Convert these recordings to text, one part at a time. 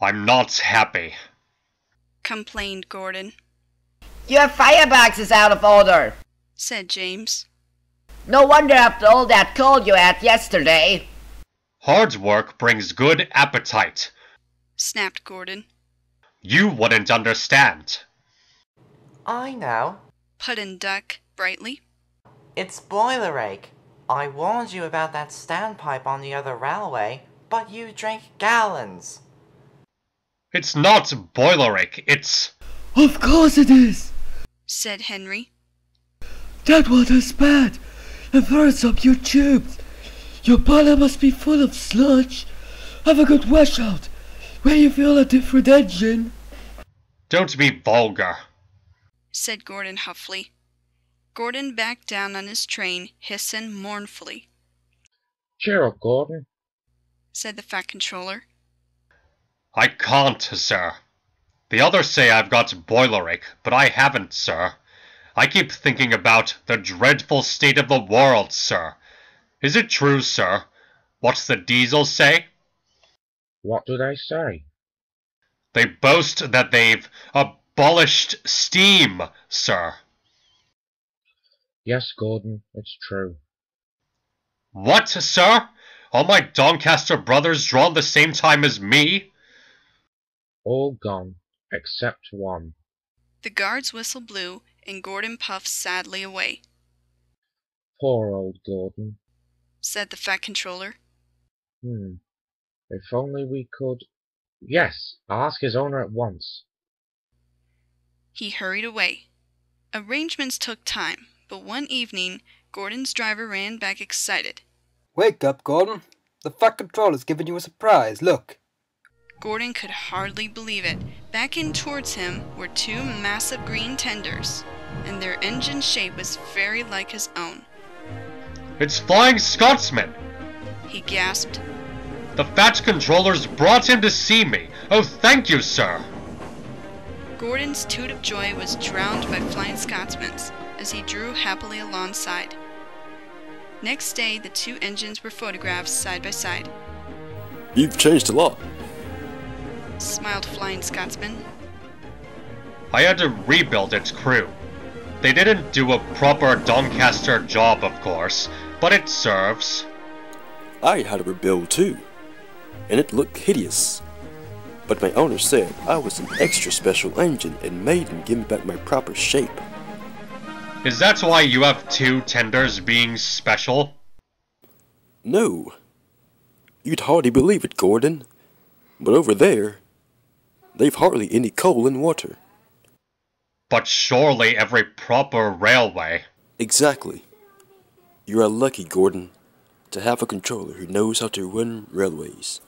I'm not happy, complained Gordon. Your firebox is out of order, said James. No wonder after all that cold you had yesterday. Hard work brings good appetite, snapped Gordon. You wouldn't understand. I know, put in Duck brightly. It's boiler ache. I warned you about that standpipe on the other railway, but you drank gallons. It's not boiler ache, it's... Of course it is, said Henry. That water's bad and burns up your tubes. Your boiler must be full of sludge. Have a good washout where you feel a different engine. Don't be vulgar, said Gordon huffily. Gordon backed down on his train, hissing mournfully. Cheer up, Gordon, said the Fat Controller. I can't, sir. The others say I've got boiler ache, but I haven't, sir. I keep thinking about the dreadful state of the world, sir. Is it true, sir? What's the diesel say? What do they say? They boast that they've abolished steam, sir. Yes, Gordon, it's true. What, sir? All my Doncaster brothers drawn the same time as me? All gone, except one. The guard's whistle blew, and Gordon puffed sadly away. Poor old Gordon, said the Fat Controller. If only we could... Yes, I'll ask his owner at once. He hurried away. Arrangements took time, but one evening, Gordon's driver ran back excited. Wake up, Gordon. The Fat Controller's giving you a surprise, look. Gordon could hardly believe it. Backing towards him were two massive green tenders, and their engine shape was very like his own. It's Flying Scotsman, he gasped. The Fat Controllers brought him to see me. Oh, thank you, sir. Gordon's toot of joy was drowned by Flying Scotsman's as he drew happily alongside. Next day, the two engines were photographed side by side. You've changed a lot, smiled Flying Scotsman. I had to rebuild its crew. They didn't do a proper Doncaster job, of course, but it serves. I had to rebuild too, and it looked hideous. But my owner said I was an extra special engine and made him give me back my proper shape. Is that why you have two tenders being special? No. You'd hardly believe it, Gordon. But over there, they've hardly any coal and water. But surely every proper railway... Exactly. You're lucky, Gordon, to have a controller who knows how to run railways.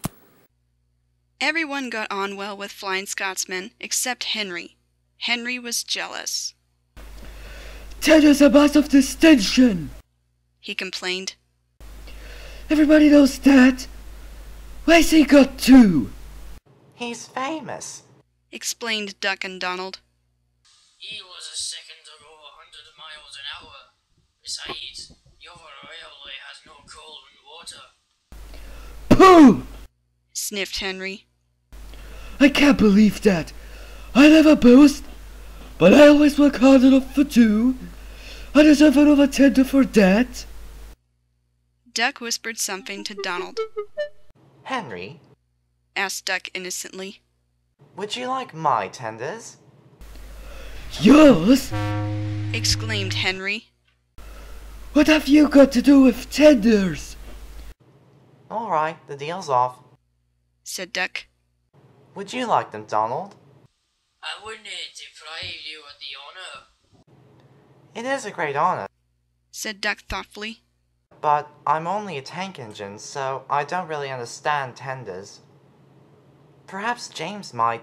Everyone got on well with Flying Scotsman except Henry. Henry was jealous. Tender's a massive distinction, he complained. Everybody knows that. Where's he got to? He's famous, explained Duck and Donald. He was a second to go 100 miles an hour. Besides, the other railway has no coal and water. Pooh! Sniffed Henry. I can't believe that. I never boast, but I always work hard enough for two. I deserve another tender for that. Duck whispered something to Donald. Henry, asked Duck innocently. Would you like my tenders? Yours? Exclaimed Henry. What have you got to do with tenders? Alright, the deal's off, said Duck. Would you like them, Donald? I wouldn't deprive you of the honor. It is a great honor, said Duck thoughtfully. But I'm only a tank engine, so I don't really understand tenders. Perhaps James might.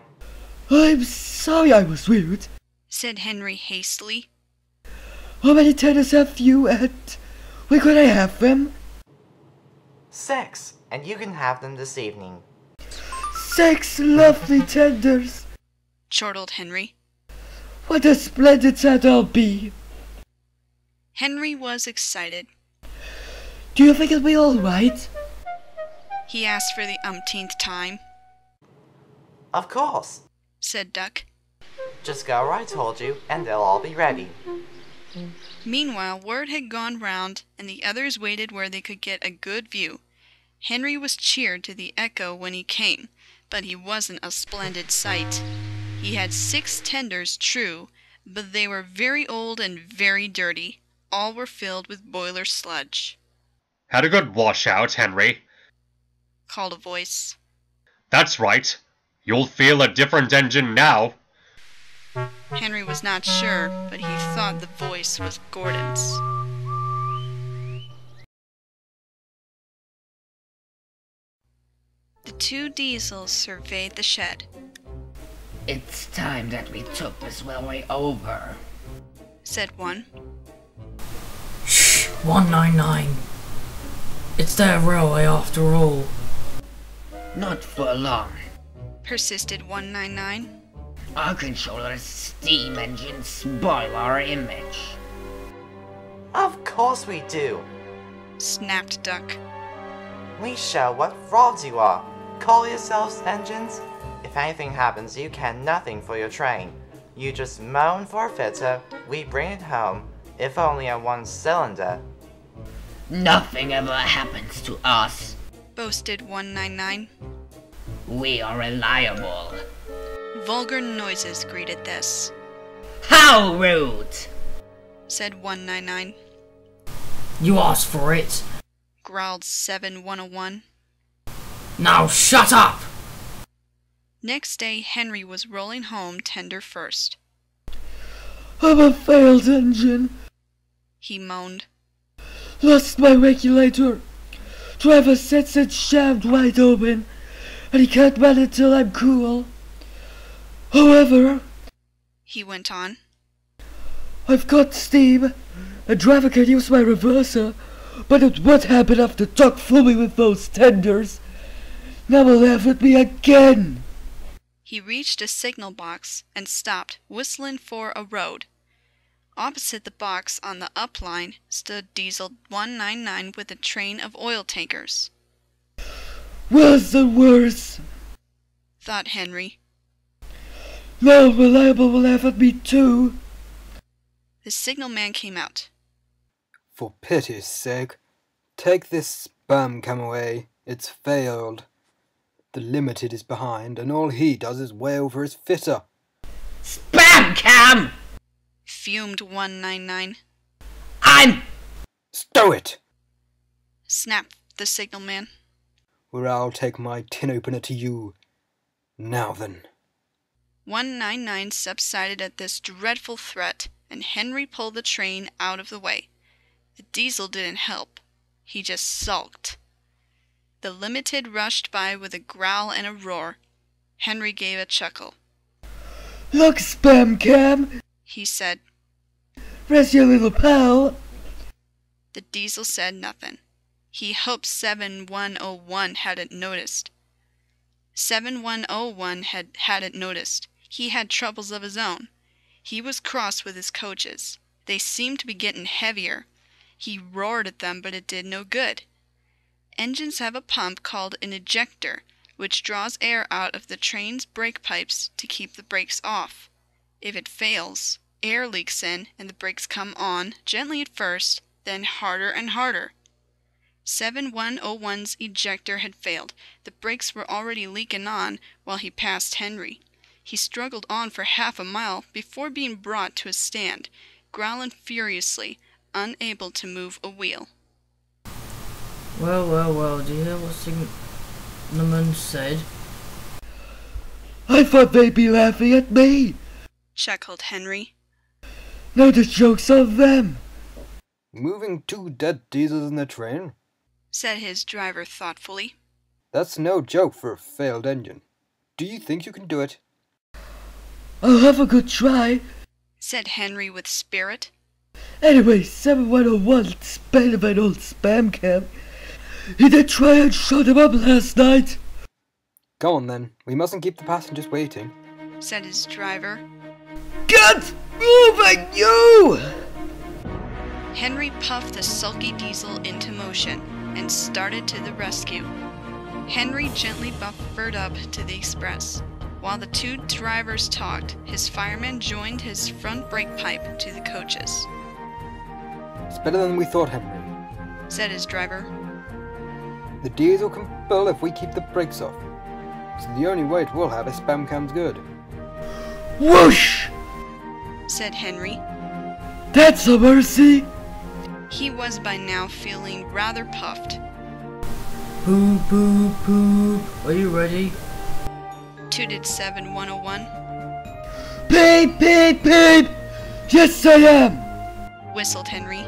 I'm sorry I was rude, said Henry hastily. How many tenders have you and where could I have them? 6, and you can have them this evening. 6 lovely tenders, chortled Henry. What a splendid set I'll be. Henry was excited. Do you think it'll be all right? He asked for the umpteenth time. Of course. said Duck. Just go where I told you, and they'll all be ready. Meanwhile, word had gone round, and the others waited where they could get a good view. Henry was cheered to the echo when he came, but he wasn't a splendid sight. He had 6 tenders, true, but they were very old and very dirty. All were filled with boiler sludge. Had a good washout, Henry, called a voice. That's right. You'll feel a different engine now. Henry was not sure, but he thought the voice was Gordon's. The 2 diesels surveyed the shed. It's time that we took this railway over, said one. Shh, 199. It's their railway after all. Not for long. Persisted 199. Our controller's steam engine spoil our image. Of course we do. Snapped Duck. We show what frauds you are. Call yourselves engines. If anything happens, you care nothing for your train. You just moan for a fitter, we bring it home, if only on 1 cylinder. Nothing ever happens to us. Boasted 199. We are reliable. Vulgar noises greeted this. How rude! Said 199. You asked for it. Growled 7101. Now shut up! Next day, Henry was rolling home tender first. I'm a failed engine. He moaned. Lost my regulator. Driver sets it shaft wide open, and he can't man it till I'm cool. However, he went on, I've got steam. A driver can use my reverser, but it would happen after Doc flew me with those tenders. Now will laugh at me again. He reached a signal box and stopped, whistling for a road. Opposite the box on the up line stood Diesel 199 with a train of oil tankers. Worse than worse, thought Henry. Now Reliable will laugh at me too. The signalman came out. For pity's sake, take this Spamcan away. It's failed. The Limited is behind, and all he does is weigh over his fitter. Spamcan! Fumed 199. Stow it! Snapped the signalman. Or I'll take my tin opener to you. Now then. 199 subsided at this dreadful threat, and Henry pulled the train out of the way. The diesel didn't help. He just sulked. The Limited rushed by with a growl and a roar. Henry gave a chuckle. Look, Spamcan, he said. Rest your little pal. The diesel said nothing. He hoped 7101 hadn't noticed. 7101 hadn't noticed. He had troubles of his own. He was cross with his coaches. They seemed to be getting heavier. He roared at them, but it did no good. Engines have a pump called an ejector, which draws air out of the train's brake pipes to keep the brakes off. If it fails, air leaks in and the brakes come on, gently at first, then harder and harder. 7101's ejector had failed. The brakes were already leaking on while he passed Henry. He struggled on for half a mile before being brought to a stand, growling furiously, unable to move a wheel. Well, do you hear what Signalman said? I thought they'd be laughing at me. Chuckled Henry. Now the joke's on them. Moving 2 dead diesels in the train? Said his driver thoughtfully. That's no joke for a failed engine. Do you think you can do it? I'll have a good try, said Henry with spirit. Anyway, 7101's bad of an old Spamcan. He did try and shut him up last night. Go on then, we mustn't keep the passengers waiting, said his driver. Get moving, you! Henry puffed the sulky diesel into motion and started to the rescue. Henry gently buffered up to the express. While the two drivers talked, his fireman joined his front brake pipe to the coaches. It's better than we thought, Henry, said his driver. The diesel can pull if we keep the brakes off. So the only way it will have is Spamcan's good. Whoosh! said Henry. That's a mercy! He was by now feeling rather puffed. Boop, boop, boop. Are you ready? Tooted 7101. Beep, beep, beep! Yes, I am! Whistled Henry.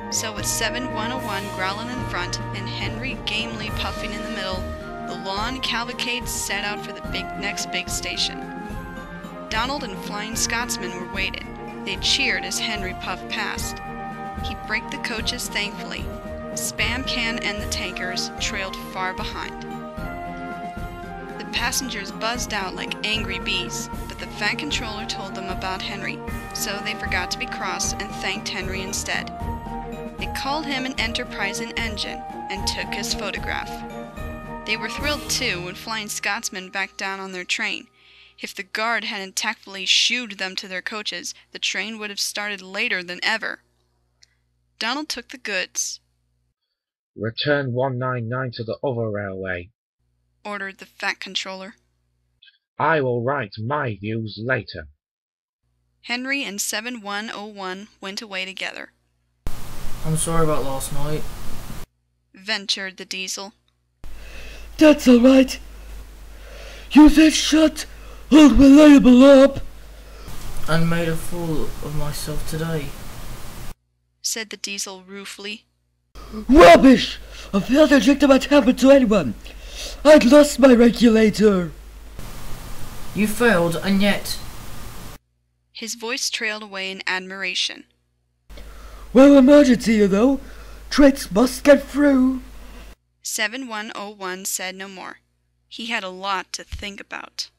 So with 7101 growling in front and Henry gamely puffing in the middle, the lawn cavalcade set out for the next big station. Donald and Flying Scotsman were waiting. They cheered as Henry puffed past. He braked the coaches thankfully. Spamcan and the tankers trailed far behind. The passengers buzzed out like angry bees, but the Fat Controller told them about Henry, so they forgot to be cross and thanked Henry instead. They called him an enterprising engine and took his photograph. They were thrilled too when Flying Scotsman backed down on their train. If the guard hadn't tactfully shooed them to their coaches, the train would have started later than ever. Donald took the goods. Return 199 to the other railway, ordered the Fat Controller. I will write my views later. Henry and 7101 went away together. I'm sorry about last night, ventured the diesel. That's alright. You did shut old reliable up and made a fool of myself today, said the diesel ruefully. Rubbish! I failed to inject might happen to anyone. I'd lost my regulator. You failed, and yet... His voice trailed away in admiration. Well, emergency, you know. Trains must get through. 7101 said no more. He had a lot to think about.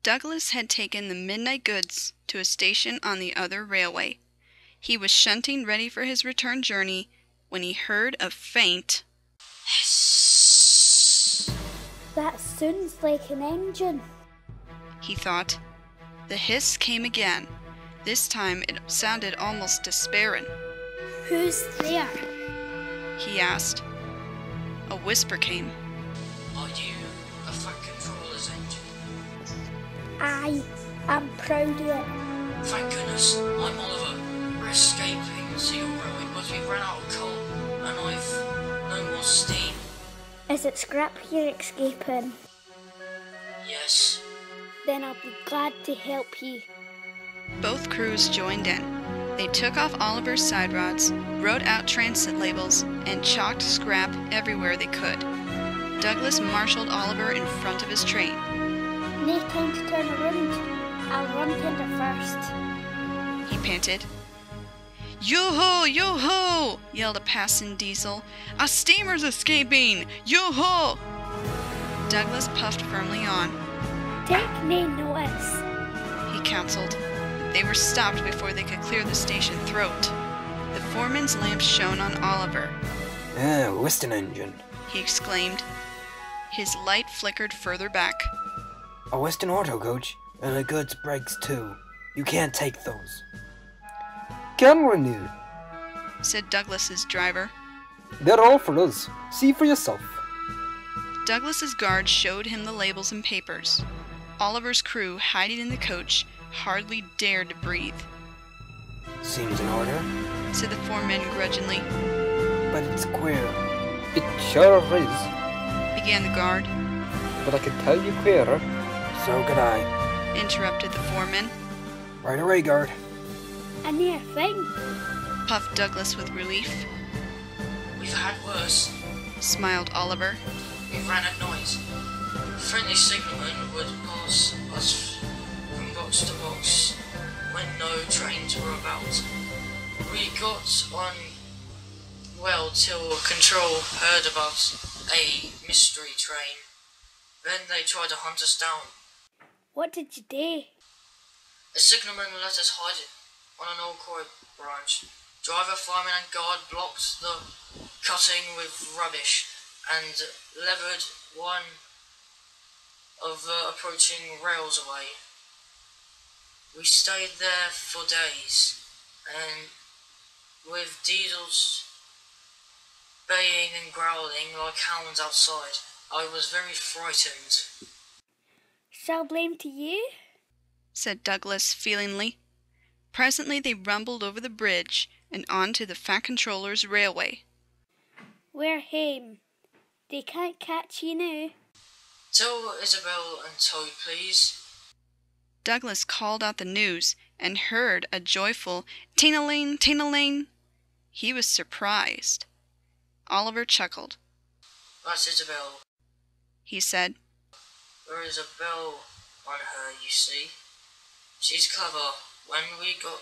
Douglas had taken the midnight goods to a station on the other railway. He was shunting ready for his return journey when he heard a faint hiss. That sounds like an engine, he thought. The hiss came again. This time it sounded almost despairing. Who's there? He asked. A whisper came. Are you a Fat Controller's engine? I am proud of it. Thank goodness, I'm Oliver. We're escaping to your railway, but we've run out of coal, and I've no more steam. Is it scrap you're escaping? Yes. Then I'll be glad to help you. Both crews joined in. They took off Oliver's side rods, wrote out transit labels, and chalked scrap everywhere they could. Douglas marshaled Oliver in front of his train. No time to turn around. I'll run tender first, he panted. Yo-ho! Yo-ho! yelled a passing diesel. A steamer's escaping! Yo-ho! Douglas puffed firmly on. Take no notice, he counseled. They were stopped before they could clear the station throat. The foreman's lamp shone on Oliver. Western engine, he exclaimed. His light flickered further back. A Western auto coach, and the goods brakes too. You can't take those. Can renew, said Douglas's driver. They're all for us. See for yourself. Douglas's guard showed him the labels and papers. Oliver's crew, hiding in the coach, hardly dared to breathe. Seems in order, said the foreman grudgingly. But it's queer. It sure is, began the guard. But I could tell you queerer. So could I, interrupted the foreman. Right away, guard. A near thing, puffed Douglas with relief. We've had worse, smiled Oliver. We ran at night. Friendly signalmen would pass us from box to box when no trains were about. We got on well till Control heard about a mystery train. Then they tried to hunt us down. What did you do? A signalman let us hide on an old quarry branch. Driver, fireman and guard blocked the cutting with rubbish and levered one of the approaching railway. We stayed there for days, and with diesels baying and growling like hounds outside, I was very frightened. Shall blame to you? Said Douglas feelingly. Presently they rumbled over the bridge and onto the Fat Controller's railway. We're home. They can't catch you now. Tell Isabel and Toad, please. Douglas called out the news and heard a joyful ting-a-ling, ting-a-ling. He was surprised. Oliver chuckled. That's Isabel, he said. There is a bell on her, you see. She's clever. When we go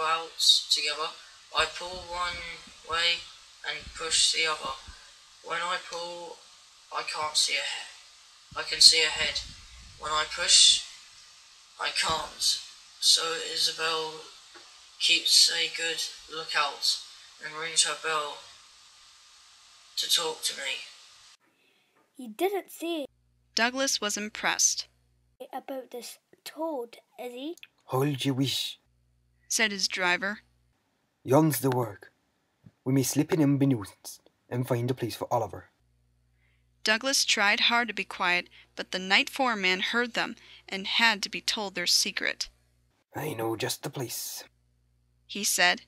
out together, I pull one way and push the other. When I pull, I can't see ahead. I can see ahead. When I push, I can't. So Isabel keeps a good lookout and rings her bell to talk to me. He didn't say Douglas was impressed. about this Toad, is he? Hold your wish. Said his driver. Yon's the work. We may slip in unbeknownst and find a place for Oliver. Douglas tried hard to be quiet, but the night foreman heard them and had to be told their secret. I know just the place, he said,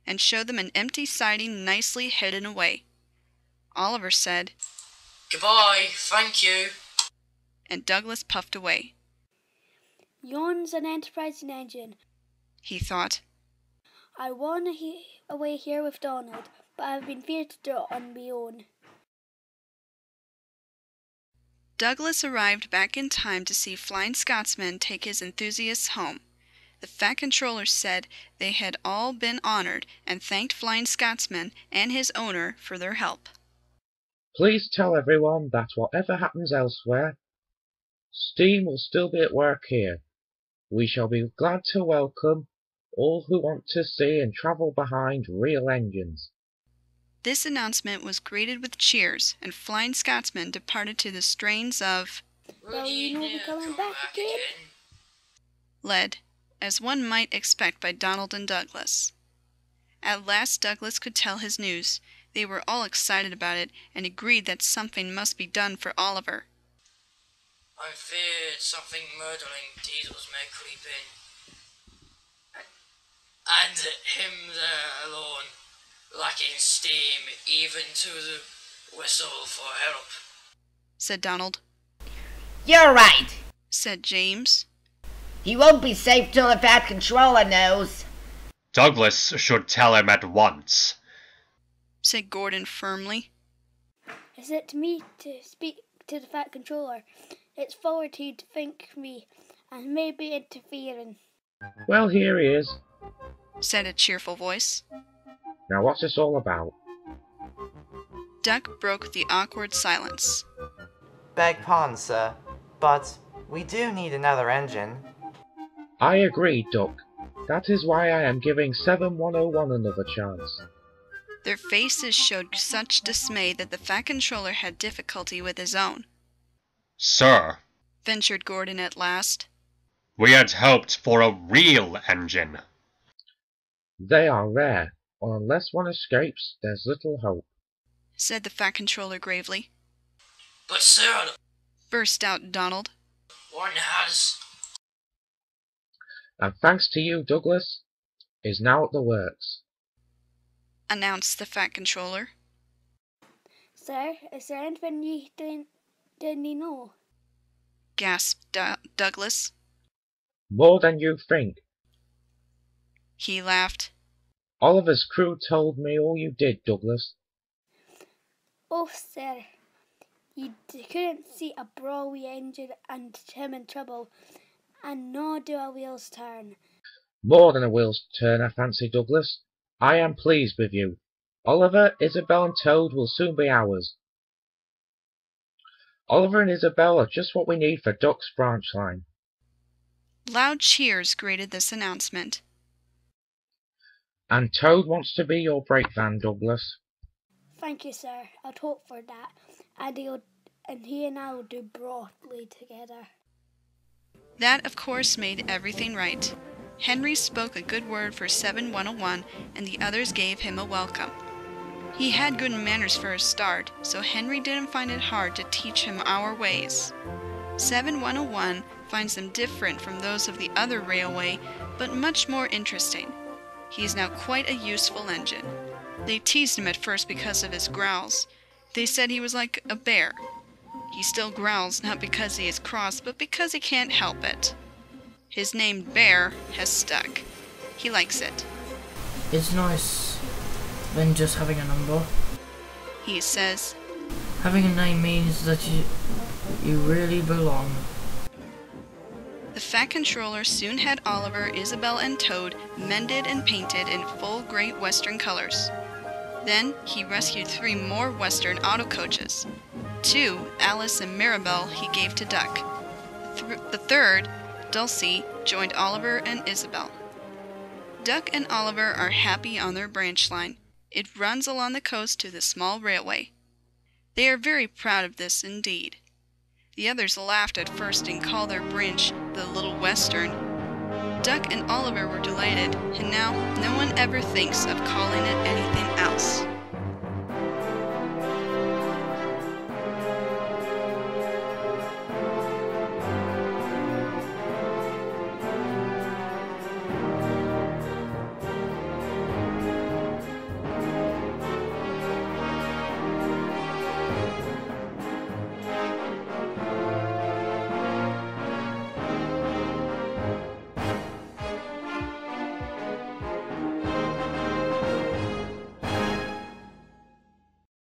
and showed them an empty siding nicely hidden away. Oliver said, Goodbye, thank you. And Douglas puffed away. Yon's an enterprising engine. He thought. I wanna away here with Donald, but I've been feared to do it on my own. Douglas arrived back in time to see Flying Scotsman take his enthusiasts home. The Fat Controller said they had all been honored and thanked Flying Scotsman and his owner for their help. Please tell everyone that whatever happens elsewhere, steam will still be at work here. We shall be glad to welcome all who want to see and travel behind real engines. This announcement was greeted with cheers, and Flying Scotsman departed to the strains of Well, you know we're coming back again. led, as one might expect by Donald and Douglas. At last Douglas could tell his news. They were all excited about it and agreed that something must be done for Oliver. I feared something murdering diesels may creep in. And him there alone, lacking steam even to the whistle for help, said Donald. You're right. Said James. He won't be safe till the Fat Controller knows. Douglas should tell him at once, said Gordon firmly. Is it to me to speak to the Fat Controller? It's forward to think me and maybe interfering. Well, here he is, said a cheerful voice. Now what's this all about? Duck broke the awkward silence. Beg pardon, sir, but we do need another engine. I agree, Duck. That is why I am giving 7101 another chance. Their faces showed such dismay that the Fat Controller had difficulty with his own. Sir, ventured Gordon at last. We had hoped for a real engine. They are rare, and unless one escapes, there's little hope, said the Fat Controller gravely. But sir, burst out Donald. One has. And thanks to you, Douglas, is now at the works, announced the Fat Controller. Sir, is there anything you didn't know? Gasped Douglas. More than you think. He laughed. Oliver's crew told me all you did, Douglas. Oh, sir, you couldn't see a Broadway engine and him in trouble, and nor do our wheels turn. More than a wheel's turn, I fancy, Douglas. I am pleased with you. Oliver, Isabel and Toad will soon be ours. Oliver and Isabel are just what we need for Duck's branch line. Loud cheers greeted this announcement. And Toad wants to be your brake van, Douglas. Thank you, sir. I'd hope for that. And and he and I will do broadly together. That, of course, made everything right. Henry spoke a good word for 7101, and the others gave him a welcome. He had good manners for a start, so Henry didn't find it hard to teach him our ways. 7101 finds them different from those of the other railway, but much more interesting. He is now quite a useful engine. They teased him at first because of his growls. They said he was like a bear. He still growls not because he is cross, but because he can't help it. His name Bear has stuck. He likes it. It's nice than just having a number. He says, Having a name means that you really belong. The Fat Controller soon had Oliver, Isabel, and Toad mended and painted in full Great Western colors. Then he rescued 3 more Western auto coaches. 2, Alice and Mirabelle, he gave to Duck. The third, Dulcie, joined Oliver and Isabel. Duck and Oliver are happy on their branch line. It runs along the coast to the small railway. They are very proud of this indeed. The others laughed at first and called their branch the Little Western. Duck and Oliver were delighted, and now no one ever thinks of calling it anything